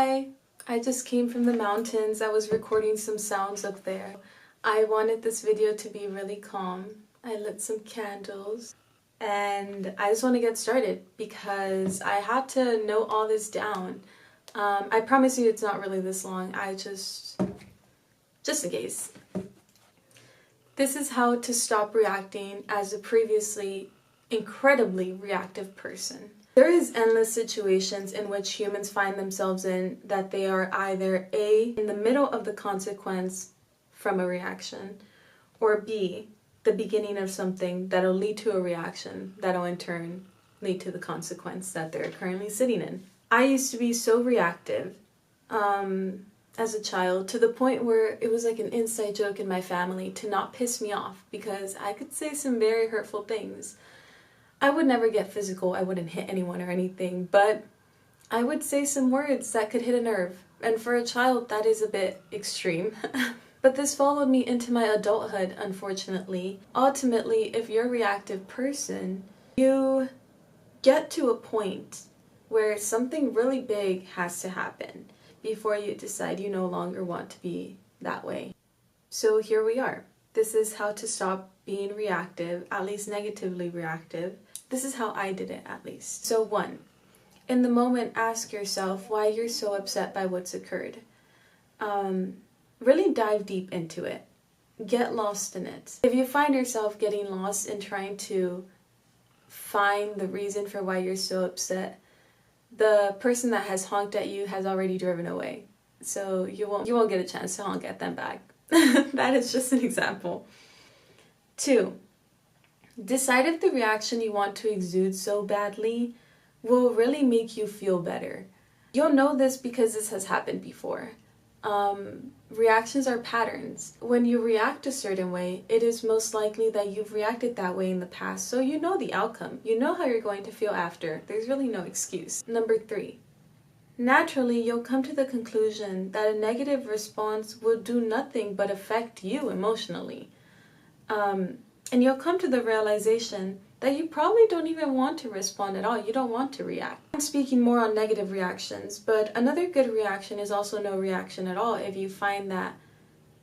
Hi, I just came from the mountains. I was recording some sounds up there. I wanted this video to be really calm. I lit some candles and I just want to get started because I had to note all this down. I promise you it's not really this long. Just in case. This is how to stop reacting as a previously incredibly reactive person. There is endless situations in which humans find themselves in that they are either A, in the middle of the consequence from a reaction, or B, the beginning of something that'll lead to a reaction that'll in turn lead to the consequence that they're currently sitting in. I used to be so reactive as a child to the point where it was like an inside joke in my family to not piss me off because I could say some very hurtful things. I would never get physical, I wouldn't hit anyone or anything, but I would say some words that could hit a nerve. And for a child, that is a bit extreme. But this followed me into my adulthood, unfortunately. Ultimately, if you're a reactive person, you get to a point where something really big has to happen before you decide you no longer want to be that way. So here we are. This is how to stop being reactive, at least negatively reactive. This is how I did it, at least. So 1, in the moment, ask yourself why you're so upset by what's occurred. Really dive deep into it. Get lost in it. If you find yourself getting lost in trying to find the reason for why you're so upset, the person that has honked at you has already driven away. So you won't get a chance to honk at them back. That is just an example. 2, decide if the reaction you want to exude so badly will really make you feel better. You'll know this because this has happened before. Reactions are patterns. When you react a certain way, it is most likely that you've reacted that way in the past, so you know the outcome. You know how you're going to feel after. There's really no excuse. Number 3. Naturally, you'll come to the conclusion that a negative response will do nothing but affect you emotionally. And you'll come to the realization that you probably don't even want to respond at all. You don't want to react. I'm speaking more on negative reactions, but another good reaction is also no reaction at all if you find that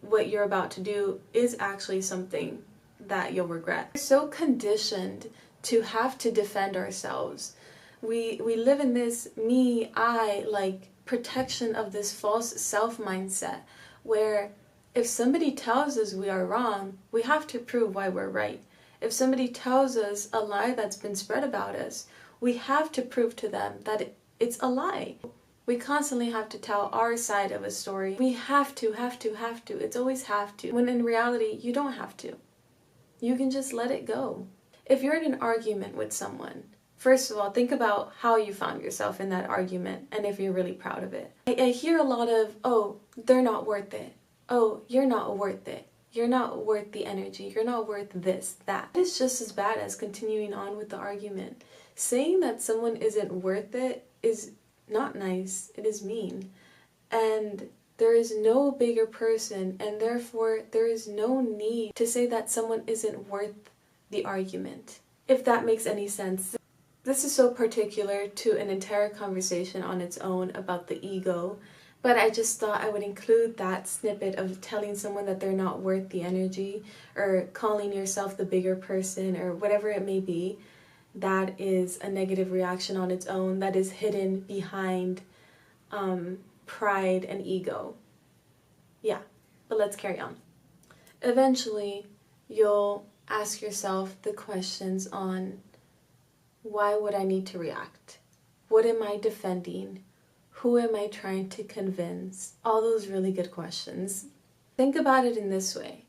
what you're about to do is actually something that you'll regret. We're so conditioned to have to defend ourselves. We live in this me, I, like protection of this false self mindset where if somebody tells us we are wrong, we have to prove why we're right. If somebody tells us a lie that's been spread about us, we have to prove to them that it's a lie. We constantly have to tell our side of a story. We have to. It's always have to. When in reality, you don't have to. You can just let it go. If you're in an argument with someone, first of all, think about how you found yourself in that argument and if you're really proud of it. I hear a lot of, oh, they're not worth it. Oh, you're not worth it. You're not worth the energy. You're not worth this, that. It's just as bad as continuing on with the argument. Saying that someone isn't worth it is not nice. It is mean. And there is no bigger person, and therefore there is no need to say that someone isn't worth the argument. If that makes any sense. This is so particular to an entire conversation on its own about the ego. But I just thought I would include that snippet of telling someone that they're not worth the energy or calling yourself the bigger person or whatever it may be. That is a negative reaction on its own that is hidden behind pride and ego. Yeah, but let's carry on. Eventually, you'll ask yourself the questions on why would I need to react? What am I defending? Who am I trying to convince? All those really good questions. Think about it in this way.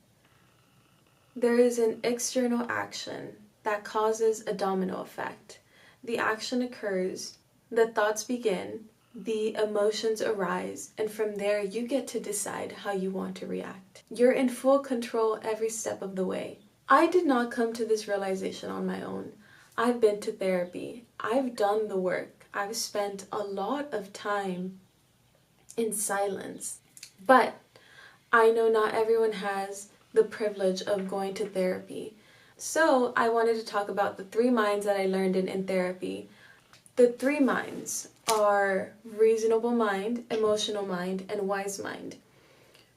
There is an external action that causes a domino effect. The action occurs, the thoughts begin, the emotions arise, and from there you get to decide how you want to react. You're in full control every step of the way. I did not come to this realization on my own. I've been to therapy. I've done the work. I've spent a lot of time in silence, but I know not everyone has the privilege of going to therapy. So I wanted to talk about the 3 minds that I learned in therapy. The three minds are reasonable mind, emotional mind, and wise mind.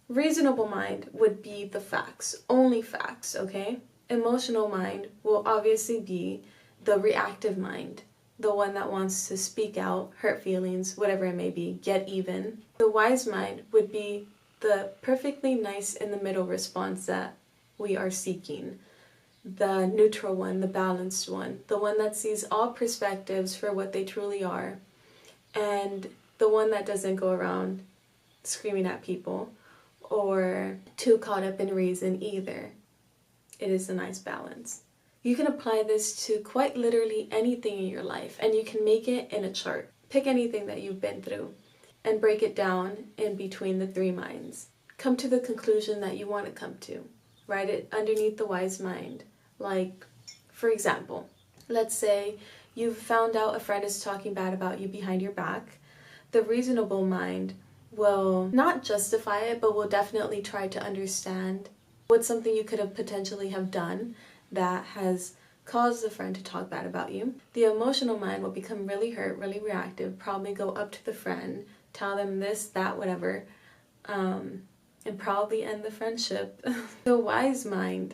Reasonable mind would be the facts, only facts, okay? Emotional mind will obviously be the reactive mind, the one that wants to speak out, hurt feelings, whatever it may be, get even. The wise mind would be the perfectly nice in the middle response that we are seeking. The neutral one, the balanced one, the one that sees all perspectives for what they truly are, and the one that doesn't go around screaming at people or too caught up in reason either. It is a nice balance. You can apply this to quite literally anything in your life, and you can make it in a chart. Pick anything that you've been through and break it down in between the three minds. Come to the conclusion that you want to come to. Write it underneath the wise mind. Like, for example, let's say you've found out a friend is talking bad about you behind your back. The reasonable mind will not justify it, but will definitely try to understand what's something you could have potentially have done that has caused the friend to talk bad about you. The emotional mind will become really hurt, really reactive, probably go up to the friend, tell them this, that, whatever, and probably end the friendship. The wise mind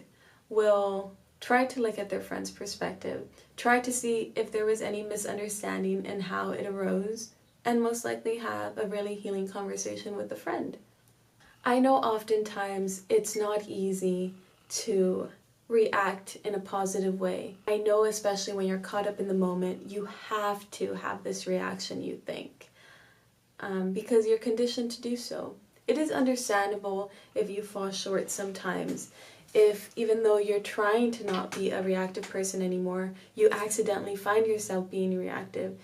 will try to look at their friend's perspective, try to see if there was any misunderstanding and how it arose, and most likely have a really healing conversation with the friend. I know oftentimes it's not easy to react in a positive way. I know especially when you're caught up in the moment, you have to have this reaction, you think, because you're conditioned to do so. It is understandable if you fall short sometimes. If even though you're trying to not be a reactive person anymore, you accidentally find yourself being reactive,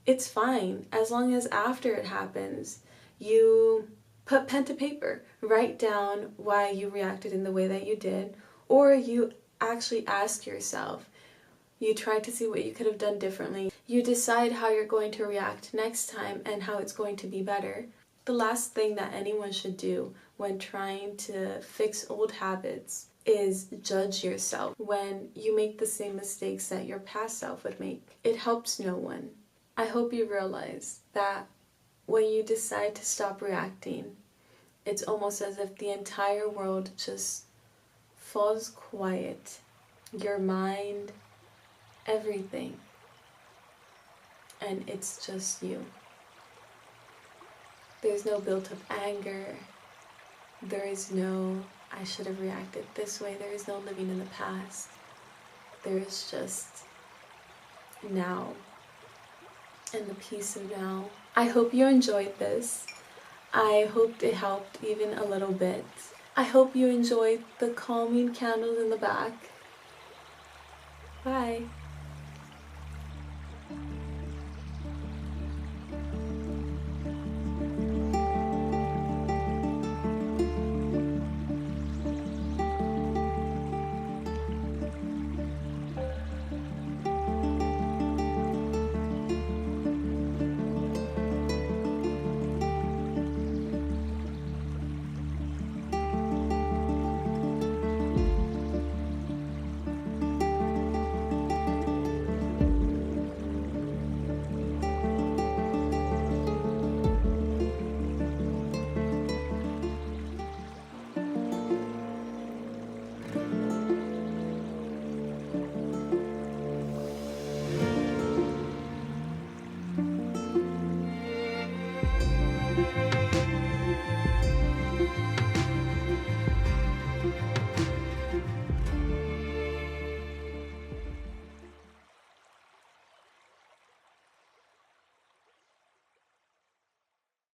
it's fine as long as after it happens, you put pen to paper, write down why you reacted in the way that you did, or you actually ask yourself, you try to see what you could have done differently. You decide how you're going to react next time and how it's going to be better. The last thing that anyone should do when trying to fix old habits is judge yourself when you make the same mistakes that your past self would make. It helps no one. I hope you realize that when you decide to stop reacting, it's almost as if the entire world just falls quiet. Your mind, everything. And it's just you. There's no built-up anger. There is no, I should have reacted this way. There is no living in the past. There is just now. And the peace of now. I hope you enjoyed this. I hoped it helped even a little bit. I hope you enjoyed the calming candles in the back. Bye.